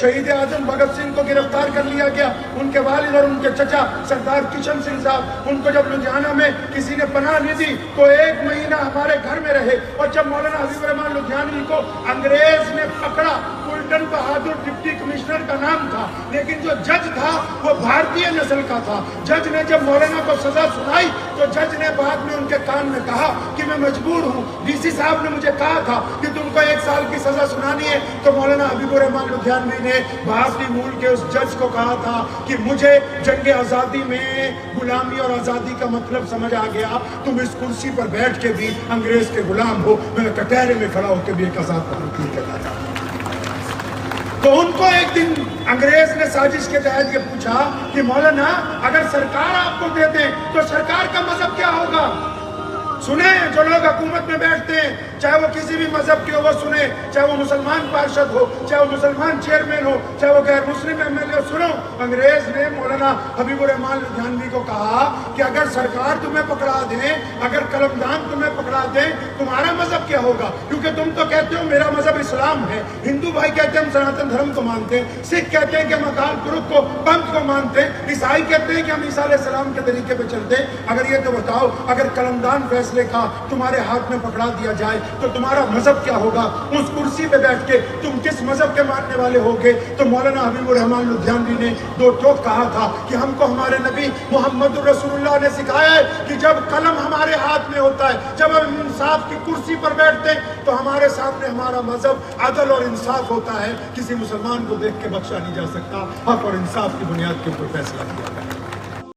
شہید اعظم بھگت سنگھ کو گرفتار کر لیا گیا، ان کے والد اور ان کے چچا سردار کشن سنگھ صاحب، ان کو جب لدھیانہ میں کسی نے پناہ نہیں دی تو 1 مہینہ ہمارے گھر میں رہے، اور جب مولانا حبیب الرحمان لدھیانوی کو انگریز نے پکڑا، فلٹن بہادر ڈپٹی کمشنر کا نام تھا، لیکن جو جج تھا وہ بھارتی نسل کا تھا۔ جج نے جب مولانا کو سزا سنائی تو جج نے بعد میں ان کے کان میں کہا کہ میں مجبور ہوں، ڈی سی صاحب نے مجھے کہا تھا کہ تم کو 1 سال کی سزا سنانی ہے، تو مولانا حبیب الرحمان لدھیانوی نے بھارتی مول کے اس جج کو کہا تھا کہ مجھے جنگ آزادی میں غلامی اور آزادی کا مطلب سمجھ آ گیا، تم اس کرسی پر بیٹھ کے بھی انگریز کے غلام ہو، میں کٹہرے میں کھڑا ہو کے بھی ایک آزاد پابندی کرنا چاہتا ہوں۔ تو ان کو ایک دن انگریز نے سازش کے تحت یہ پوچھا کہ مولانا اگر سرکار آپ کو دے دیں تو سرکار کا مذہب کیا ہوگا؟ سنیں، جو لوگ حکومت میں بیٹھتے ہیں چاہے وہ کسی بھی مذہب کے ہو وہ سنیں، چاہے وہ مسلمان پارشد ہو، چاہے وہ مسلمان چیئرمین ہو، چاہے وہ غیر مسلم ایم ایل اے ہو، سنو، انگریز نے مولانا حبیب الرحمان لدھیانوی کو کہا کہ اگر سرکار تمہیں پکڑا دیں، اگر قلمدان تمہیں پکڑا دیں، تمہارا مذہب کیا ہوگا؟ کیونکہ تم تو کہتے ہو میرا مذہب اسلام ہے، ہندو بھائی کہتے ہیں ہم سناتن دھرم کو مانتے ہیں، سکھ کہتے ہیں کہ ہم اکال پورکھ کو پنتھ کو مانتے ہیں، عیسائی کہتے ہیں کہ ہم عیسیٰ علیہ السلام کے طریقے پہ چلتے ہیں۔ اگر یہ تو بتاؤ اگر قلمدان فیصلے کا تمہارے ہاتھ میں پکڑا دیا جائے تو تمہارا مذہب کیا ہوگا؟ اس کرسی پہ بیٹھ کے تم کس مذہب کے ماننے والے ہوگے؟ تو مولانا حبیب الرحمان لدھیانوی نے 2 ٹوک کہا تھا کہ ہم کو ہمارے نبی محمد الرسول اللہ نے سکھایا ہے کہ جب قلم ہمارے ہاتھ میں ہوتا ہے، جب ہم انصاف کی کرسی پر بیٹھتے ہیں تو ہمارے سامنے ہمارا مذہب عدل اور انصاف ہوتا ہے، کسی مسلمان کو دیکھ کے بخشا نہیں جا سکتا، حق اور انصاف کی بنیاد کے اوپر فیصلہ کیا گیا۔